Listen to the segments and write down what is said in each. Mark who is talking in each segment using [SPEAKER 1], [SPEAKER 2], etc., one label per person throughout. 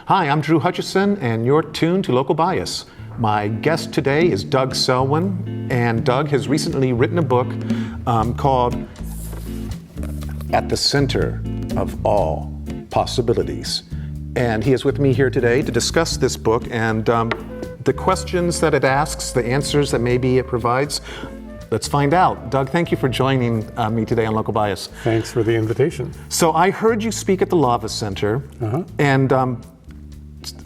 [SPEAKER 1] Hi, I'm Drew Hutchison, and you're tuned to Local Bias. My guest today is Doug Selwyn, and Doug has recently written a book called At the Center of All Possibilities. And he is with me here today to discuss this book and the questions that it asks, the answers that maybe it provides. Let's find out. Doug, thank you for joining me today on Local Bias.
[SPEAKER 2] Thanks for the invitation.
[SPEAKER 1] So I heard you speak at the Lava Center, and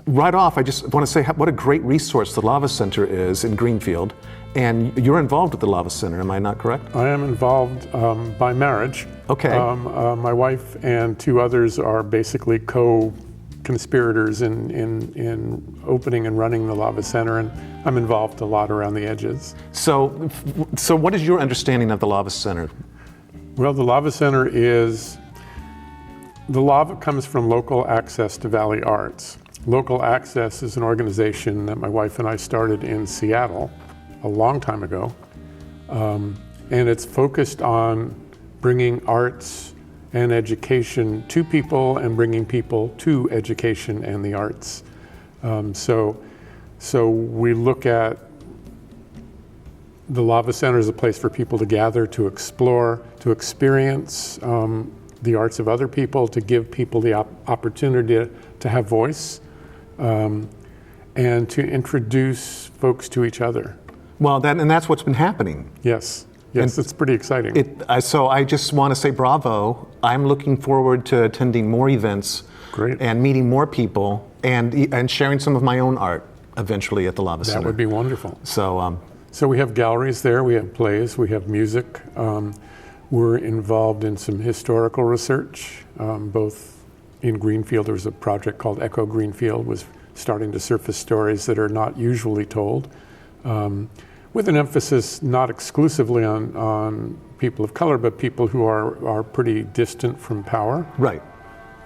[SPEAKER 1] right off, I just want to say what a great resource the Lava Center is in Greenfield. And you're involved with the Lava Center, am I not correct?
[SPEAKER 2] I am involved by marriage.
[SPEAKER 1] Okay.
[SPEAKER 2] My wife and two others are basically co-conspirators in opening and running the Lava Center, and I'm involved a lot around the edges.
[SPEAKER 1] So what is your understanding of the Lava Center?
[SPEAKER 2] Well, the Lava Center the Lava comes from Local Access to Valley Arts. Local Access is an organization that my wife and I started in Seattle a long time ago, and it's focused on bringing arts and education to people and bringing people to education and the arts. So we look at the Lava Center as a place for people to gather, to explore, to experience the arts of other people, to give people the opportunity to have voice, and to introduce folks to each other.
[SPEAKER 1] Well, that's what's been happening.
[SPEAKER 2] Yes, it's pretty exciting.
[SPEAKER 1] So I just want to say bravo. I'm looking forward to attending more events.
[SPEAKER 2] Great.
[SPEAKER 1] And meeting more people and sharing some of my own art eventually at the Lava Center.
[SPEAKER 2] That would be wonderful.
[SPEAKER 1] So
[SPEAKER 2] we have galleries there, we have plays, we have music. We're involved in some historical research, both in Greenfield. There was a project called Echo Greenfield, was starting to surface stories that are not usually told, with an emphasis not exclusively on people of color, but people who are pretty distant from power.
[SPEAKER 1] Right.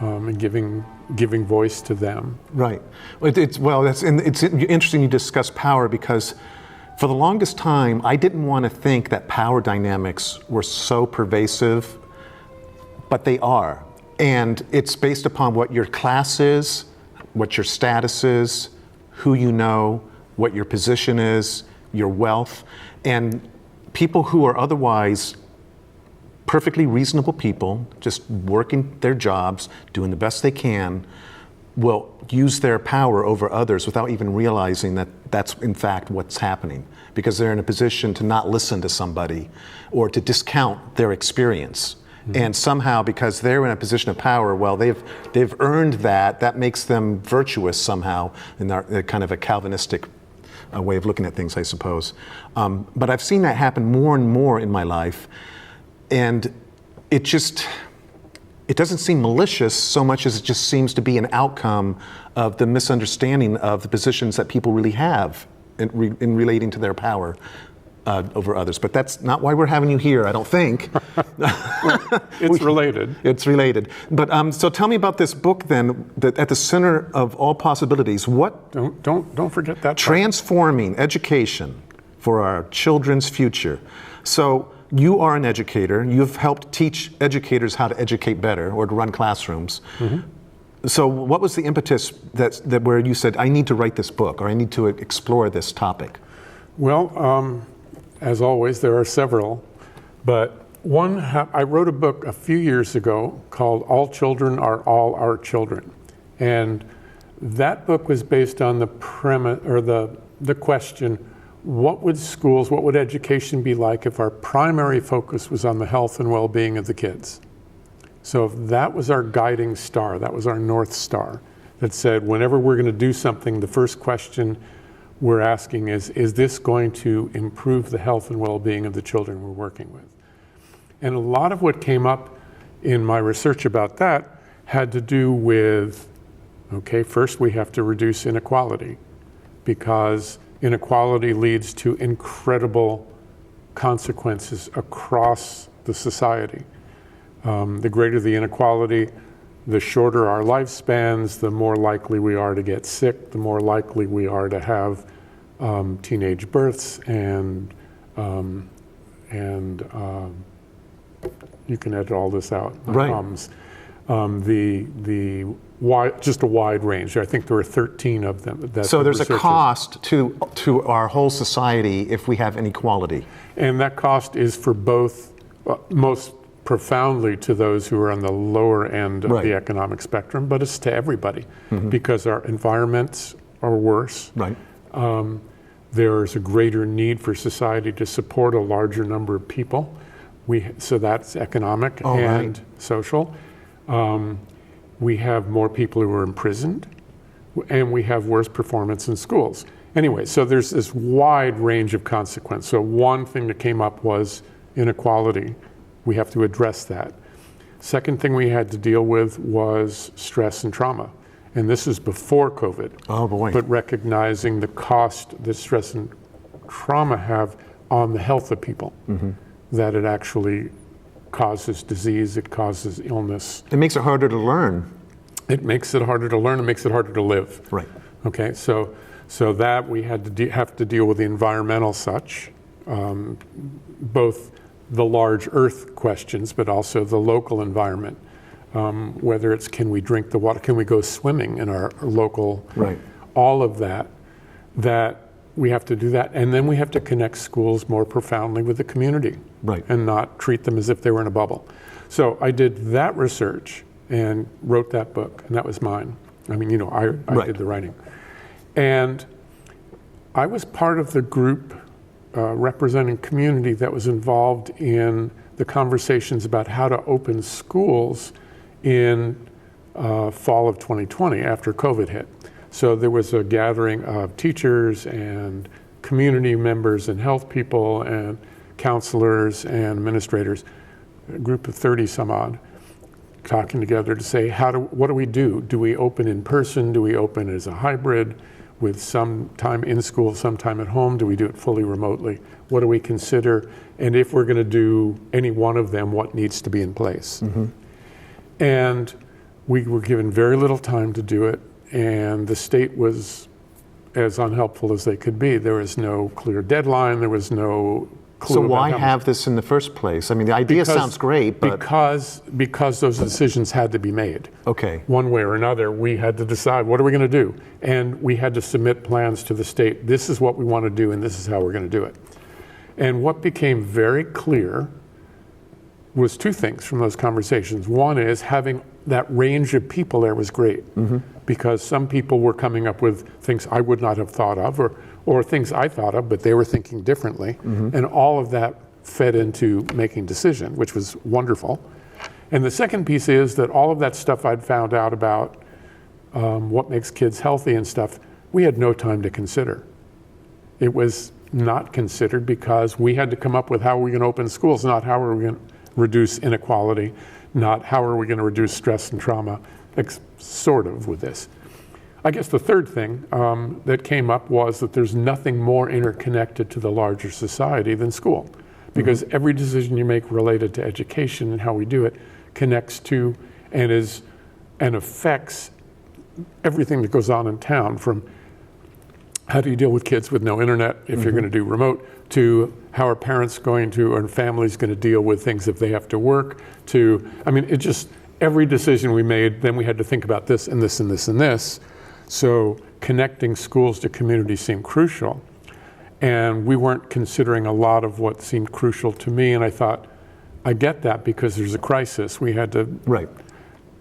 [SPEAKER 2] And giving voice to them.
[SPEAKER 1] Right. It's interesting you discuss power, because for the longest time I didn't want to think that power dynamics were so pervasive, but they are. And it's based upon what your class is, what your status is, who you know, what your position is, your wealth, and people who are otherwise perfectly reasonable people, just working their jobs, doing the best they can, will use their power over others without even realizing that that's in fact what's happening, because they're in a position to not listen to somebody or to discount their experience. Mm-hmm. And somehow, because they're in a position of power, well, they've earned that makes them virtuous somehow, in their kind of a Calvinistic way of looking at things, I suppose. But I've seen that happen more and more in my life. And it doesn't seem malicious so much as it just seems to be an outcome of the misunderstanding of the positions that people really have in relating to their power over others. But that's not why we're having you here, I don't think.
[SPEAKER 2] It's related.
[SPEAKER 1] It's related. But so tell me about this book then, that At the Center of All Possibilities. What?
[SPEAKER 2] Don't forget that.
[SPEAKER 1] Transforming education for our children's future. So you are an educator. You've helped teach educators how to educate better or to run classrooms. Mm-hmm. So what was the impetus that where you said, I need to write this book, or I need to explore this topic?
[SPEAKER 2] Well, as always, there are several. But I wrote a book a few years ago called All Children Are All Our Children. And that book was based on the premise, or the question, what would education be like if our primary focus was on the health and well-being of the kids? So if that was our guiding star, that was our North Star, that said, whenever we're going to do something, the first question we're asking is this going to improve the health and well-being of the children we're working with? And a lot of what came up in my research about that had to do with, first we have to reduce inequality, because inequality leads to incredible consequences across the society. The greater the inequality, the shorter our lifespans, the more likely we are to get sick, the more likely we are to have teenage births, and you can edit all this out.
[SPEAKER 1] Right.
[SPEAKER 2] The just a wide range. I think there were 13 of them.
[SPEAKER 1] So there's a cost to our whole society if we have inequality.
[SPEAKER 2] And that cost is for both, most profoundly to those who are on the lower end of the economic spectrum, but it's to everybody because our environments are worse.
[SPEAKER 1] Right.
[SPEAKER 2] There's a greater need for society to support a larger number of people. So that's economic and social. We have more people who are imprisoned, and we have worse performance in schools. Anyway, so there's this wide range of consequence. So one thing that came up was inequality. We have to address that. Second thing we had to deal with was stress and trauma. And this is before COVID.
[SPEAKER 1] Oh boy.
[SPEAKER 2] But recognizing the cost that stress and trauma have on the health of people, that it actually causes disease, it causes illness.
[SPEAKER 1] It makes it harder to learn.
[SPEAKER 2] It makes it harder to learn, it makes it harder to live.
[SPEAKER 1] Right.
[SPEAKER 2] Okay, so that we had to have to deal with the environmental such, both the large earth questions, but also the local environment. Whether it's can we drink the water, can we go swimming in our local, all of that we have to do that. And then we have to connect schools more profoundly with the community and not treat them as if they were in a bubble. So I did that research and wrote that book, and that was mine. I mean, I did the writing. And I was part of the group representing community that was involved in the conversations about how to open schools in fall of 2020 after COVID hit. So there was a gathering of teachers and community members and health people and counselors and administrators, a group of 30 some odd, talking together to say, what do we do? Do we open in person? Do we open as a hybrid with some time in school, some time at home? Do we do it fully remotely? What do we consider? And if we're going to do any one of them, what needs to be in place? And we were given very little time to do it, and the state was as unhelpful as they could be. There was no clear deadline, there was no clue.
[SPEAKER 1] So why have this in the first place? I mean, the idea sounds great, but...
[SPEAKER 2] Because those decisions had to be made.
[SPEAKER 1] Okay.
[SPEAKER 2] One way or another, we had to decide, what are we going to do? And we had to submit plans to the state. This is what we want to do, and this is how we're going to do it. And what became very clear was two things from those conversations. One is having that range of people there was great, because some people were coming up with things I would not have thought of, or things I thought of, but they were thinking differently. And all of that fed into making decision, which was wonderful. And the second piece is that all of that stuff I'd found out about what makes kids healthy and stuff, we had no time to consider. It was not considered because we had to come up with how are we going to open schools, not how are we going to reduce inequality, not how are we going to reduce stress and trauma, sort of with this. I guess the third thing that came up was that there's nothing more interconnected to the larger society than school, because every decision you make related to education and how we do it connects to and affects everything that goes on in town, from how do you deal with kids with no internet if you're going to do remote, to how are parents going to, or families going to deal with things if they have to work, to, I mean, it just, every decision we made, then we had to think about this and this and this and this. So connecting schools to community seemed crucial. And we weren't considering a lot of what seemed crucial to me. And I thought, I get that because there's a crisis. We had to,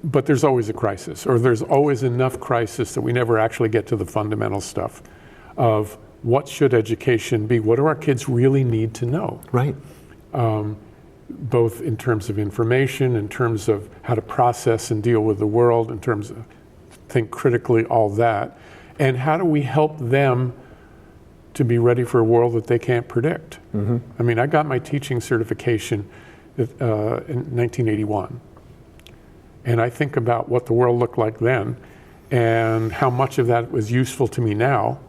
[SPEAKER 2] but there's always a crisis, or there's always enough crisis that we never actually get to the fundamental stuff of what should education be? What do our kids really need to know? Both in terms of information, in terms of how to process and deal with the world, in terms of think critically, all that. And how do we help them to be ready for a world that they can't predict? I mean, I got my teaching certification in 1981. And I think about what the world looked like then and how much of that was useful to me now.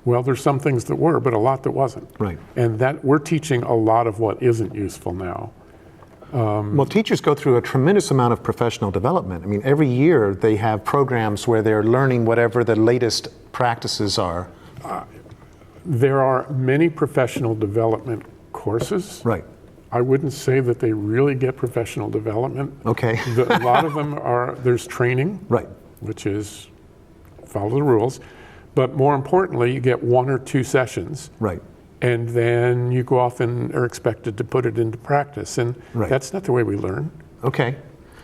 [SPEAKER 2] Well, there's some things that were, but a lot that wasn't. And that we're teaching a lot of what isn't useful now.
[SPEAKER 1] Well, teachers go through a tremendous amount of professional development. I mean, every year they have programs where they're learning whatever the latest practices are.
[SPEAKER 2] There are many professional development courses. I wouldn't say that they really get professional development. A lot of them are, there's training. which is follow the rules. But more importantly, you get 1 or 2 sessions.
[SPEAKER 1] Right.
[SPEAKER 2] And then you go off and are expected to put it into practice. And that's not the way we learn.
[SPEAKER 1] Okay.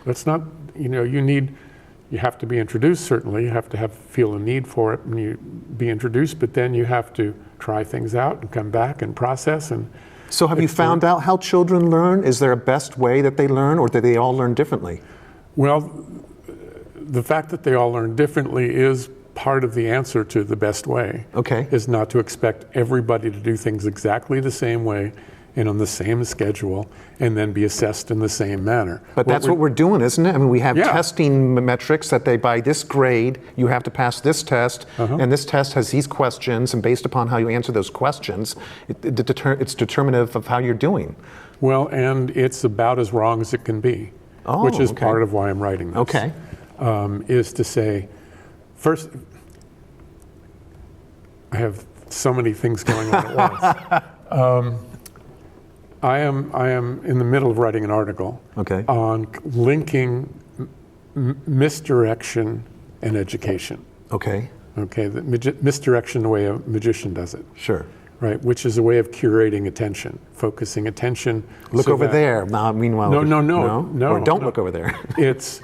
[SPEAKER 2] That's not, you have to be introduced, certainly. You have to feel a need for it when you be introduced, but then you have to try things out and come back and process. And
[SPEAKER 1] so have you found out how children learn? Is there a best way that they learn, or do they all learn differently?
[SPEAKER 2] Well, the fact that they all learn differently is part of the answer to the best way.
[SPEAKER 1] Okay.
[SPEAKER 2] Is not to expect everybody to do things exactly the same way and on the same schedule and then be assessed in the same manner.
[SPEAKER 1] But that's what we're doing, isn't it? I mean, we have testing metrics that by this grade, you have to pass this test, and this test has these questions, and based upon how you answer those questions, it's determinative of how you're doing.
[SPEAKER 2] Well, and it's about as wrong as it can be, which is part of why I'm writing this.
[SPEAKER 1] Okay.
[SPEAKER 2] Is to say, first, I have so many things going on at once. I am in the middle of writing an article on linking misdirection and education.
[SPEAKER 1] Okay.
[SPEAKER 2] Okay, misdirection the way a magician does it.
[SPEAKER 1] Sure.
[SPEAKER 2] Right, which is a way of curating attention, focusing attention.
[SPEAKER 1] Look over there. Now, meanwhile.
[SPEAKER 2] No.
[SPEAKER 1] Or don't look over there.
[SPEAKER 2] It's,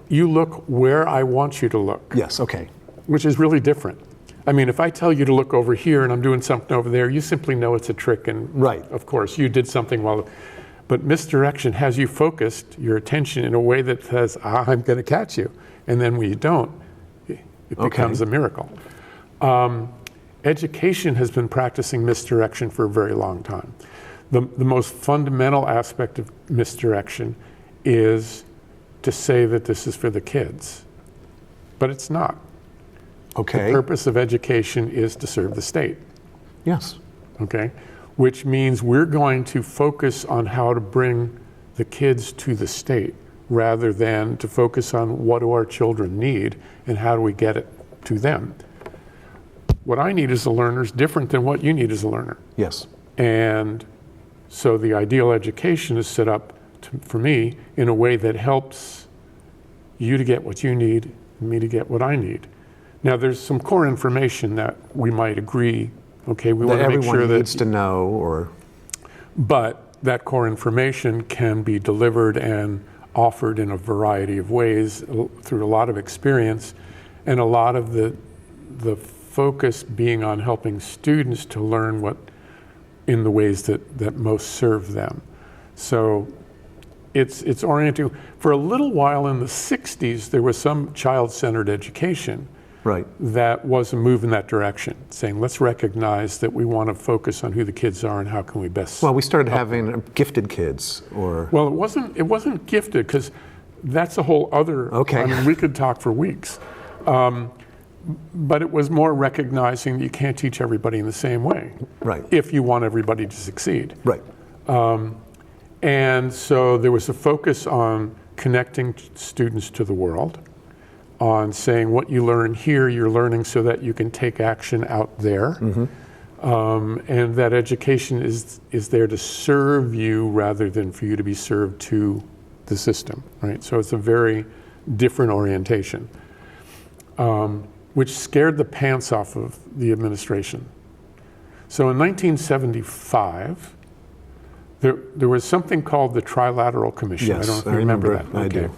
[SPEAKER 2] you look where I want you to look.
[SPEAKER 1] Yes, okay.
[SPEAKER 2] Which is really different. I mean, if I tell you to look over here and I'm doing something over there, you simply know it's a trick, and of course you did something but misdirection has you focused your attention in a way that says, I'm going to catch you. And then when you don't, it becomes a miracle. Education has been practicing misdirection for a very long time. The most fundamental aspect of misdirection is to say that this is for the kids, but it's not.
[SPEAKER 1] Okay.
[SPEAKER 2] The purpose of education is to serve the state.
[SPEAKER 1] Yes.
[SPEAKER 2] Okay, which means we're going to focus on how to bring the kids to the state rather than to focus on what do our children need and how do we get it to them. What I need as a learner is different than what you need as a learner.
[SPEAKER 1] Yes.
[SPEAKER 2] And so the ideal education is set up for me in a way that helps you to get what you need and me to get what I need. Now, there's some core information that we might agree, we want to make sure that
[SPEAKER 1] everyone needs to know, or.
[SPEAKER 2] But that core information can be delivered and offered in a variety of ways through a lot of experience, and a lot of the focus being on helping students to learn what in the ways that most serve them. So it's oriented. For a little while in the 60s, there was some child-centered education that was a move in that direction, saying let's recognize that we want to focus on who the kids are and how can we best.
[SPEAKER 1] Well, we started having gifted kids, or.
[SPEAKER 2] Well, it wasn't gifted, because that's a whole other. I mean, we could talk for weeks, but it was more recognizing that you can't teach everybody in the same way, if you want everybody to succeed. And so there was a focus on connecting students to the world, on saying what you learn here, you're learning so that you can take action out there. And that education is there to serve you rather than for you to be served to the system, right? So it's a very different orientation, which scared the pants off of the administration. So in 1975, there was something called the Trilateral Commission.
[SPEAKER 1] Yes,
[SPEAKER 2] I don't know if you remember that.
[SPEAKER 1] I do.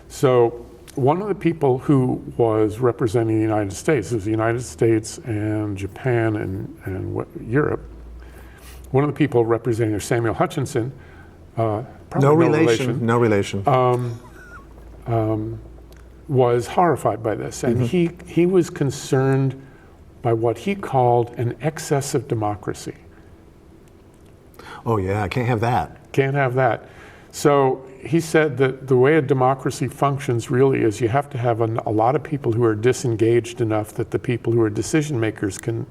[SPEAKER 2] So one of the people who was representing the United States, it was the United States and Japan and Europe. One of the people representing there, Samuel Hutchison,
[SPEAKER 1] no relation,
[SPEAKER 2] was horrified by this. And he was concerned by what he called an excess of democracy.
[SPEAKER 1] Oh yeah, I can't have that.
[SPEAKER 2] Can't have that. So he said that the way a democracy functions really is you have to have a lot of people who are disengaged enough that the people who are decision makers can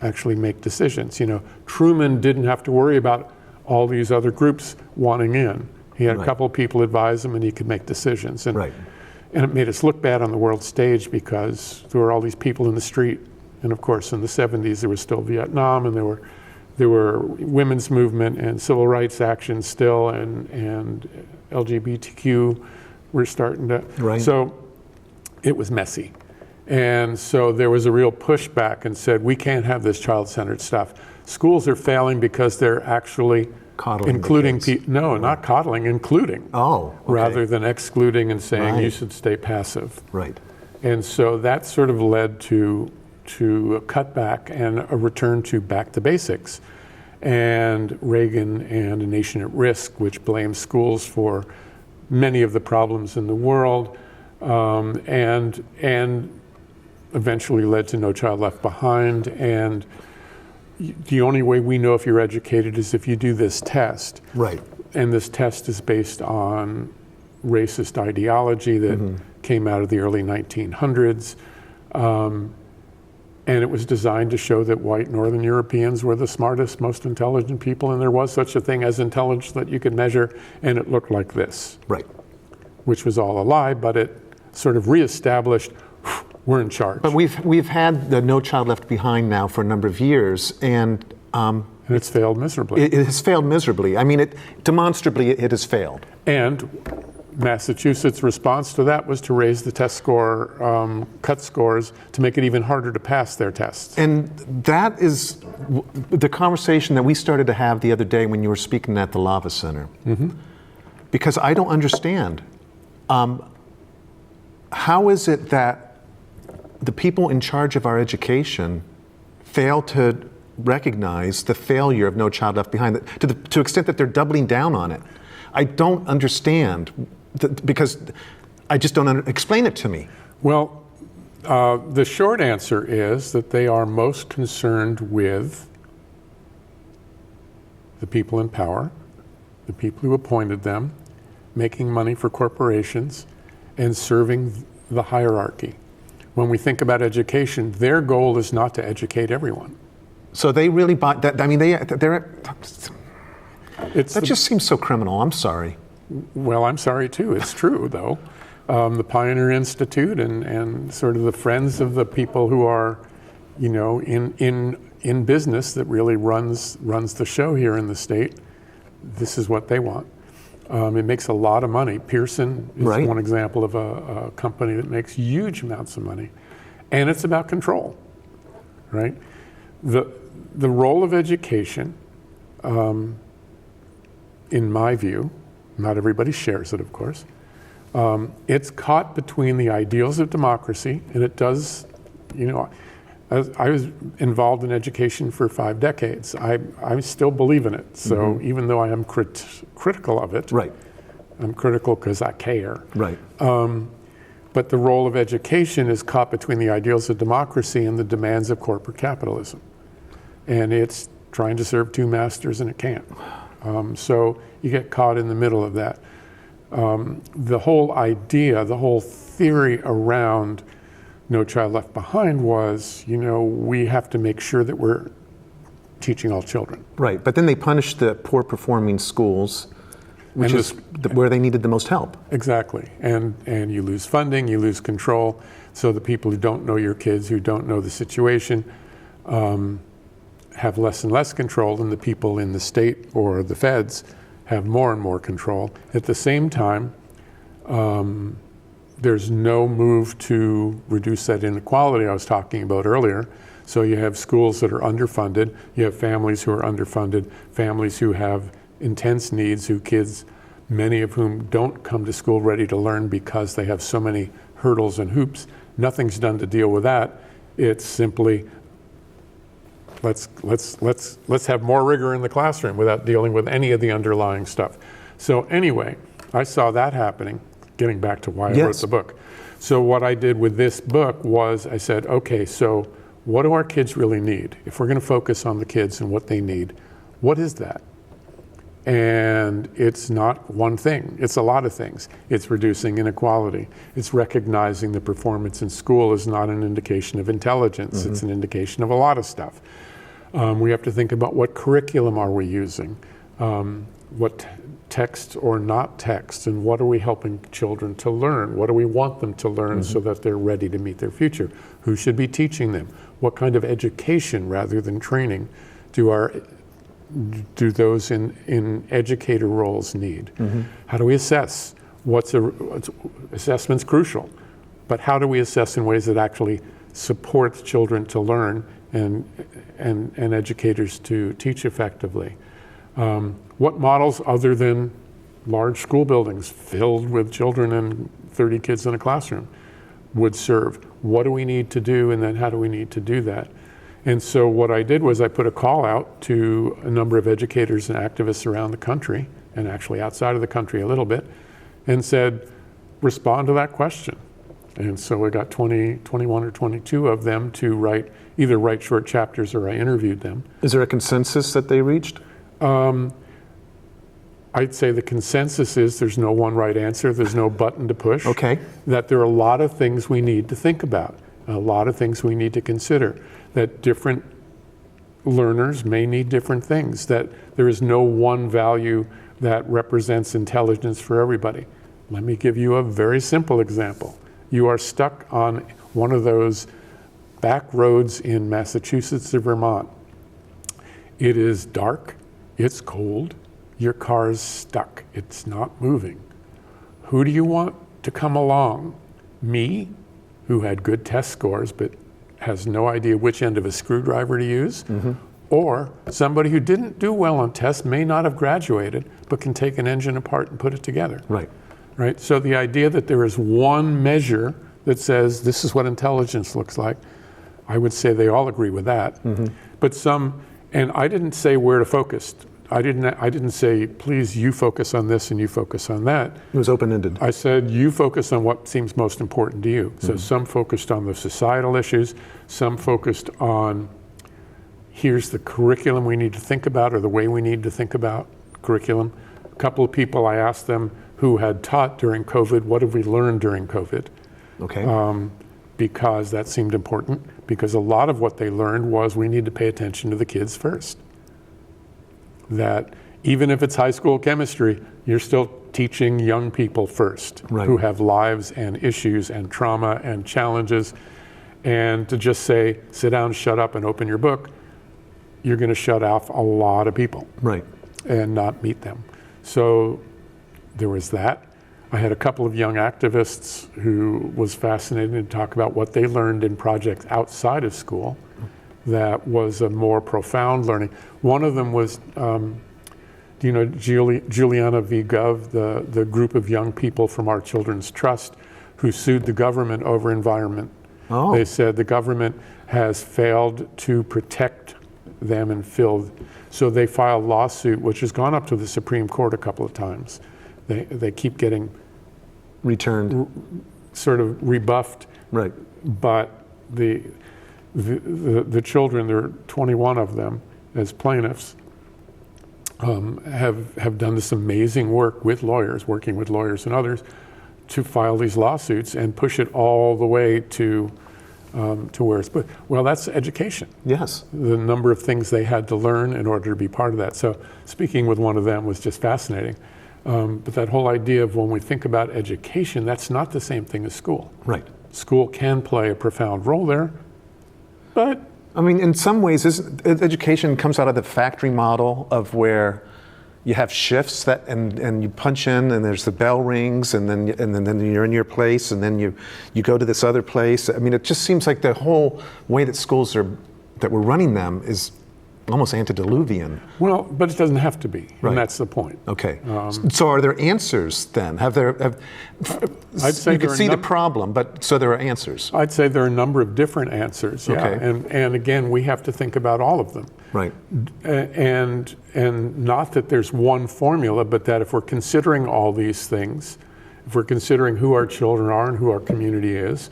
[SPEAKER 2] actually make decisions. Truman didn't have to worry about all these other groups wanting in. He had a couple of people advise him and he could make decisions. And it made us look bad on the world stage because there were all these people in the street. And of course, in the 70s, there was still Vietnam, and there were women's movement and civil rights action still, and LGBTQ were starting to. So it was messy. And so there was a real pushback and said, we can't have this child-centered stuff. Schools are failing because they're actually
[SPEAKER 1] Coddling
[SPEAKER 2] including
[SPEAKER 1] the kids.
[SPEAKER 2] no, not coddling, including.
[SPEAKER 1] Oh, okay.
[SPEAKER 2] Rather than excluding and saying you
[SPEAKER 1] Right.
[SPEAKER 2] should stay passive.
[SPEAKER 1] Right.
[SPEAKER 2] And so that sort of led to a cutback and a return to back to basics. And Reagan and A Nation at Risk, which blames schools for many of the problems in the world, and eventually led to No Child Left Behind. And the only way we know if you're educated is if you do this test.
[SPEAKER 1] Right.
[SPEAKER 2] And this test is based on racist ideology that came out of the early 1900s. And it was designed to show that white Northern Europeans were the smartest, most intelligent people, and there was such a thing as intelligence that you could measure, and it looked like this.
[SPEAKER 1] Right.
[SPEAKER 2] Which was all a lie, but it sort of reestablished we're in charge.
[SPEAKER 1] But we've had the No Child Left Behind now for a number of years, and
[SPEAKER 2] it's failed miserably.
[SPEAKER 1] it has failed miserably. I mean, demonstrably it has failed.
[SPEAKER 2] And Massachusetts' response to that was to raise the test score, cut scores, to make it even harder to pass their tests.
[SPEAKER 1] And that is the conversation that we started to have the other day when you were speaking at the Lava Center. Because I don't understand. How is it that the people in charge of our education fail to recognize the failure of No Child Left Behind, to the extent that they're doubling down on it? I don't understand, because I just don't explain it to me.
[SPEAKER 2] Well, the short answer is that they are most concerned with the people in power, the people who appointed them, making money for corporations, and serving the hierarchy. When we think about education, their goal is not to educate everyone.
[SPEAKER 1] So they really buy that. I mean, that
[SPEAKER 2] It's
[SPEAKER 1] just seems so criminal. I'm sorry.
[SPEAKER 2] Well, I'm sorry too. It's true, though. The Pioneer Institute and sort of the friends of the people who are, you know, in business that really runs the show here in the state. This is what they want. It makes a lot of money. Pearson is
[SPEAKER 1] Right.
[SPEAKER 2] one example of a company that makes huge amounts of money, and it's about control, right? The role of education, in my view, not everybody shares it, of course. It's caught between the ideals of democracy, and it does, you know, I was involved in education for 5 decades. I still believe in it. So even though I am critical of it,
[SPEAKER 1] Right.
[SPEAKER 2] I'm critical because I care.
[SPEAKER 1] Right.
[SPEAKER 2] But the role of education is caught between the ideals of democracy and the demands of corporate capitalism. And it's trying to serve 2 masters, and it can't. So you get caught in the middle of that. The whole idea, the whole theory around No Child Left Behind was, you know, we have to make sure that we're teaching all children.
[SPEAKER 1] Right. But then they punish the poor performing schools, which
[SPEAKER 2] And
[SPEAKER 1] is where they needed the most help.
[SPEAKER 2] Exactly. And you lose funding, you lose control. So the people who don't know your kids, who don't know the situation, have less and less control, and the people in the state or the feds have more and more control. At the same time, there's no move to reduce that inequality I was talking about earlier. So you have schools that are underfunded, you have families who are underfunded, families who have intense needs, who kids, many of whom don't come to school ready to learn because they have so many hurdles and hoops. Nothing's done to deal with that. It's simply, let's have more rigor in the classroom without dealing with any of the underlying stuff. So anyway, I saw that happening, getting back to why I wrote the book. So what I did with this book was I said, okay, so what do our kids really need? If we're going to focus on the kids and what they need, what is that? And it's not one thing, it's a lot of things. It's reducing inequality. It's recognizing the performance in school is not an indication of intelligence, it's an indication of a lot of stuff. We have to think about what curriculum are we using, what text or not text, and what are we helping children to learn? What do we want them to learn so that they're ready to meet their future? Who should be teaching them? What kind of education rather than training do those in educator roles need? How do we assess? Assessment's crucial. but how do we assess in ways that actually support children to learn and educators to teach effectively? What models other than large school buildings filled with children and 30 kids in a classroom would serve? What do we need to do, and then how do we need to do that? And so what I did was I put a call out to a number of educators and activists around the country, and actually outside of the country a little bit, and said, respond to that question. And so we got 21 or 22 of them to either write short chapters, or I interviewed them.
[SPEAKER 1] Is there a consensus that they reached?
[SPEAKER 2] I'd say the consensus is there's no one right answer, there's no button to push.
[SPEAKER 1] Okay.
[SPEAKER 2] That there are a lot of things we need to think about, a lot of things we need to consider, that different learners may need different things, that there is no one value that represents intelligence for everybody. Let me give you a very simple example. You are stuck on one of those back roads in Massachusetts or Vermont. It is dark, it's cold, your car is stuck, it's not moving. Who do you want to come along? Me, who had good test scores but has no idea which end of a screwdriver to use, or somebody who didn't do well on tests, may not have graduated, but can take an engine apart and put it together. Right? So the idea that there is one measure that says this is what intelligence looks like, I would say they all agree with that. But and I didn't say where to focus. I didn't say, please, you focus on this and you focus on that.
[SPEAKER 1] It was open-ended.
[SPEAKER 2] I said, you focus on what seems most important to you. So some focused on the societal issues, some focused on, here's the curriculum we need to think about, or the way we need to think about curriculum. A couple of people, I asked them who had taught during COVID, what have we learned during COVID?
[SPEAKER 1] Okay.
[SPEAKER 2] Because that seemed important, because a lot of what they learned was we need to pay attention to the kids first. That even if it's high school chemistry, you're still teaching young people first, who have lives and issues and trauma and challenges. And to just say, sit down, shut up, and open your book, you're going to shut off a lot of people and not meet them. So there was that. I had a couple of young activists who was fascinated to talk about what they learned in projects outside of school that was a more profound learning. One of them was, Juliana V. Gov, the group of young people from Our Children's Trust who sued the government over environment. They said the government has failed to protect them and so they filed a lawsuit which has gone up to the Supreme Court a couple of times. They keep getting
[SPEAKER 1] returned,
[SPEAKER 2] sort of rebuffed. But the children, there are 21 of them as plaintiffs, have done this amazing work with lawyers, working with lawyers and others, to file these lawsuits and push it all the way to where it's put. Well, that's education.
[SPEAKER 1] Yes.
[SPEAKER 2] The number of things they had to learn in order to be part of that. So speaking with one of them was just fascinating. But that whole idea of when we think about education, that's not the same thing as school. School can play a profound role there, but
[SPEAKER 1] I mean, in some ways, education comes out of the factory model of where you have shifts and you punch in, and there's the bell rings, and then you're in your place, and then you go to this other place. I mean, it just seems like the whole way that schools that we're running them is almost antediluvian.
[SPEAKER 2] Well, but it doesn't have to be, and that's the point.
[SPEAKER 1] Okay. So are there answers then? I'd say you could see the problem, but so there are answers.
[SPEAKER 2] I'd say there are a number of different answers. And again, we have to think about all of them. And not that there's one formula, but that if we're considering all these things, if we're considering who our children are and who our community is,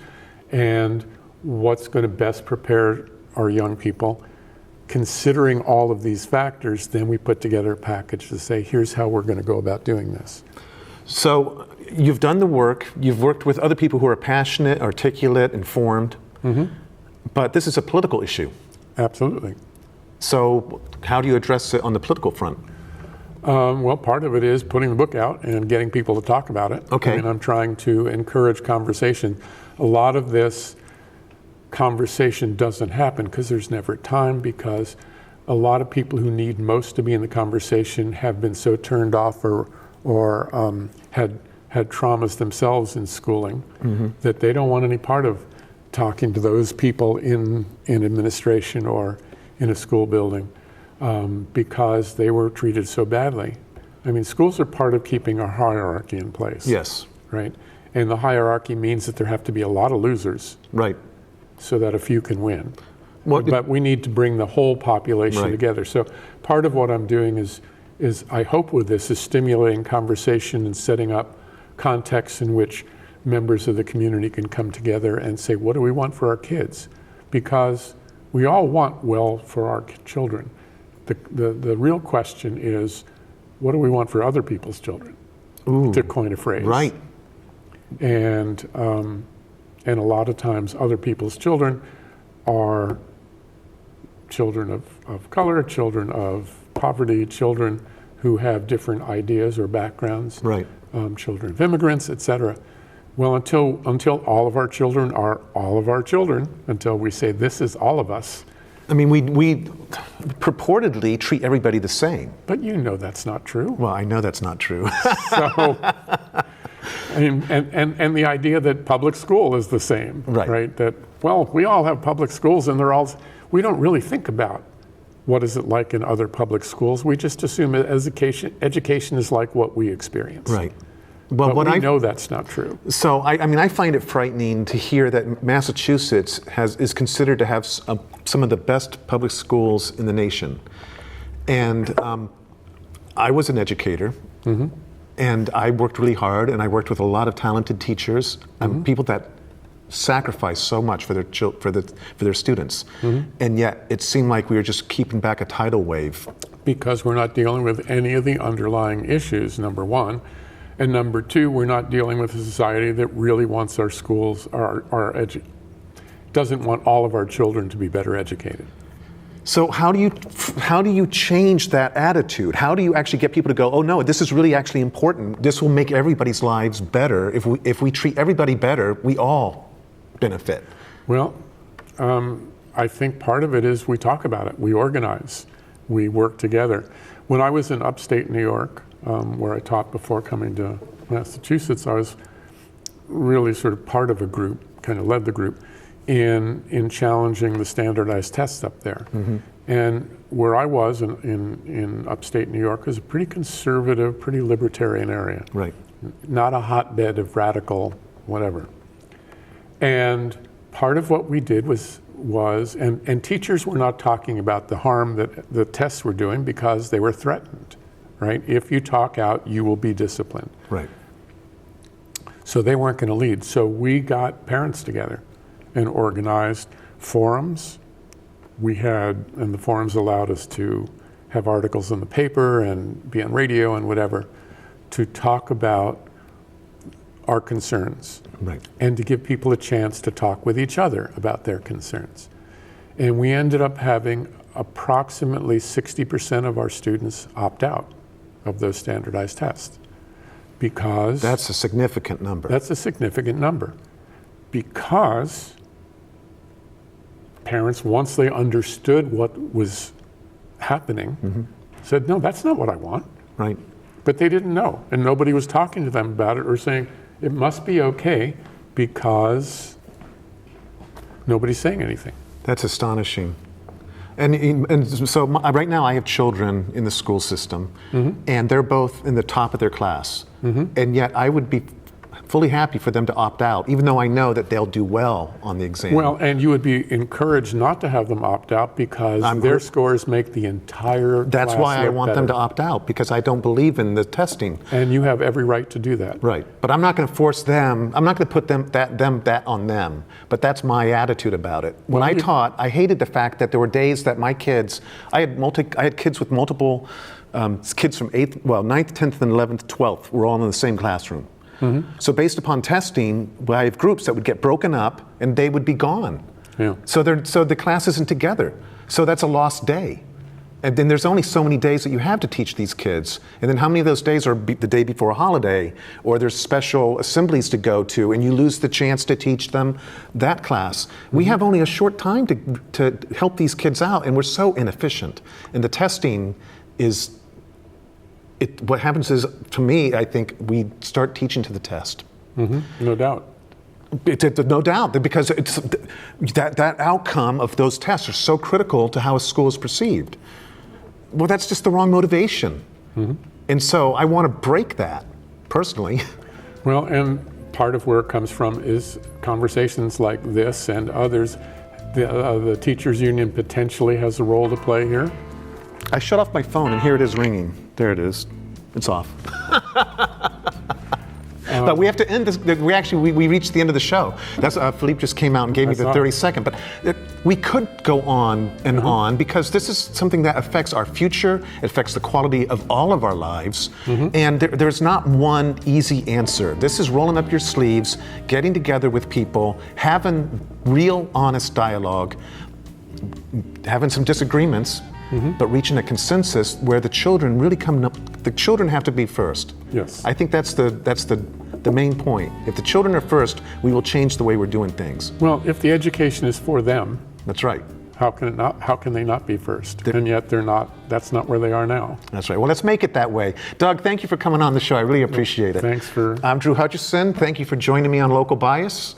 [SPEAKER 2] and what's going to best prepare our young people, considering all of these factors, then we put together a package to say, here's how we're going to go about doing this.
[SPEAKER 1] So you've done the work, you've worked with other people who are passionate, articulate, informed, but this is a political issue.
[SPEAKER 2] Absolutely.
[SPEAKER 1] So how do you address it on the political front?
[SPEAKER 2] Well, part of it is putting the book out and getting people to talk about it. I mean, I'm trying to encourage conversation. A lot of this conversation doesn't happen because there's never time, because a lot of people who need most to be in the conversation have been so turned off or had had traumas themselves in schooling, that they don't want any part of talking to those people in administration or in a school building because they were treated so badly. I mean, schools are part of keeping a hierarchy in place.
[SPEAKER 1] Yes.
[SPEAKER 2] Right? And the hierarchy means that there have to be a lot of losers.
[SPEAKER 1] Right.
[SPEAKER 2] So that a few can win.
[SPEAKER 1] Well,
[SPEAKER 2] but we need to bring the whole population
[SPEAKER 1] Right.
[SPEAKER 2] together. So part of what I'm doing is I hope with this is stimulating conversation and setting up contexts in which members of the community can come together and say, what do we want for our kids? Because we all want well for our children. The real question is, what do we want for other people's children?
[SPEAKER 1] Ooh,
[SPEAKER 2] to coin a phrase.
[SPEAKER 1] right.
[SPEAKER 2] And a lot of times other people's children are children of color, children of poverty, children who have different ideas or backgrounds,
[SPEAKER 1] Right.
[SPEAKER 2] Children of immigrants, etc. Well, until all of our children are all of our children, until we say this is all of us.
[SPEAKER 1] I mean, we purportedly treat everybody the same.
[SPEAKER 2] But you know that's not true.
[SPEAKER 1] Well, I know that's not true.
[SPEAKER 2] So, and the idea that public school is the same,
[SPEAKER 1] Right.
[SPEAKER 2] That, well, we all have public schools and they're all, we don't really think about what is it like in other public schools. We just assume that education is like what we experience.
[SPEAKER 1] Right. Well,
[SPEAKER 2] But we know that's not true.
[SPEAKER 1] So, I mean, I find it frightening to hear that Massachusetts is considered to have some of the best public schools in the nation. And I was an educator, and I worked really hard, and I worked with a lot of talented teachers, people that sacrifice so much for their students. And yet, it seemed like we were just keeping back a tidal wave.
[SPEAKER 2] Because we're not dealing with any of the underlying issues, number one. And number two, we're not dealing with a society that really wants our schools, doesn't want all of our children to be better educated.
[SPEAKER 1] So how do you change that attitude? How do you actually get people to go, oh no, this is really actually important. This will make everybody's lives better. If we treat everybody better, we all benefit.
[SPEAKER 2] Well, I think part of it is we talk about it, we organize, we work together. When I was in upstate New York, where I taught before coming to Massachusetts, I was really sort of part of a group, kind of led the group in challenging the standardized tests up there. And where I was in upstate New York was a pretty conservative, pretty libertarian area.
[SPEAKER 1] Right.
[SPEAKER 2] Not a hotbed of radical whatever. And part of what we did was and teachers were not talking about the harm that the tests were doing because they were threatened, right? If you talk out, you will be disciplined.
[SPEAKER 1] Right.
[SPEAKER 2] So they weren't going to lead. So we got parents together and organized forums. And the forums allowed us to have articles in the paper and be on radio and whatever to talk about our concerns.
[SPEAKER 1] Right.
[SPEAKER 2] And to give people a chance to talk with each other about their concerns. And we ended up having approximately 60% of our students opt out of those standardized tests. Because
[SPEAKER 1] That's a significant number.
[SPEAKER 2] that's a significant number. Because parents, once they understood what was happening, said, no, that's not what I want.
[SPEAKER 1] Right.
[SPEAKER 2] But they didn't know, and nobody was talking to them about it or saying, it must be okay because nobody's saying anything.
[SPEAKER 1] That's astonishing. And so right now I have children in the school system, and they're both in the top of their class. And yet I would be fully happy for them to opt out, even though I know that they'll do well on the exam.
[SPEAKER 2] Well, and you would be encouraged not to have them opt out because their scores make the entire
[SPEAKER 1] That's
[SPEAKER 2] class
[SPEAKER 1] why I
[SPEAKER 2] look
[SPEAKER 1] want them to
[SPEAKER 2] better.
[SPEAKER 1] opt out, because I don't believe in the testing.
[SPEAKER 2] And you have every right to do that.
[SPEAKER 1] Right. But I'm not going to force them. I'm not going to put that on them. But that's my attitude about it. When I taught, I hated the fact that there were days that my kids, I had kids with multiple kids from 9th, 10th, and 11th, 12th were all in the same classroom. So based upon testing, I have groups that would get broken up and they would be gone.
[SPEAKER 2] Yeah.
[SPEAKER 1] So the class isn't together. So that's a lost day. And then there's only so many days that you have to teach these kids. And then how many of those days are the day before a holiday, or there's special assemblies to go to, and you lose the chance to teach them that class. We have only a short time to help these kids out, and we're so inefficient. And the testing is what happens is, to me, I think we start teaching to the test.
[SPEAKER 2] No doubt.
[SPEAKER 1] No doubt, because it's that outcome of those tests are so critical to how a school is perceived. Well, that's just the wrong motivation. And so I want to break that, personally.
[SPEAKER 2] Well, and part of where it comes from is conversations like this and others. The teachers union potentially has a role to play here.
[SPEAKER 1] I shut off my phone and here it is ringing. There it is. It's off. But we have to end this. We reached the end of the show. That's Philippe just came out and gave me the 30-second. But we could go on and on, because this is something that affects our future. It affects the quality of all of our lives. And there's not one easy answer. This is rolling up your sleeves, getting together with people, having real, honest dialogue, having some disagreements, but reaching a consensus where the children really come up. The children have to be first.
[SPEAKER 2] Yes.
[SPEAKER 1] I think that's the main point. If the children are first, we will change the way we're doing things.
[SPEAKER 2] Well, if the education is for them,
[SPEAKER 1] That's right.
[SPEAKER 2] how can it not? How can they not be first? And yet they're not. That's not where they are now.
[SPEAKER 1] That's right. Well, let's make it that way. Doug, thank you for coming on the show. I really appreciate it.
[SPEAKER 2] Thanks for.
[SPEAKER 1] I'm Drew Hutchison. Thank you for joining me on Local Bias.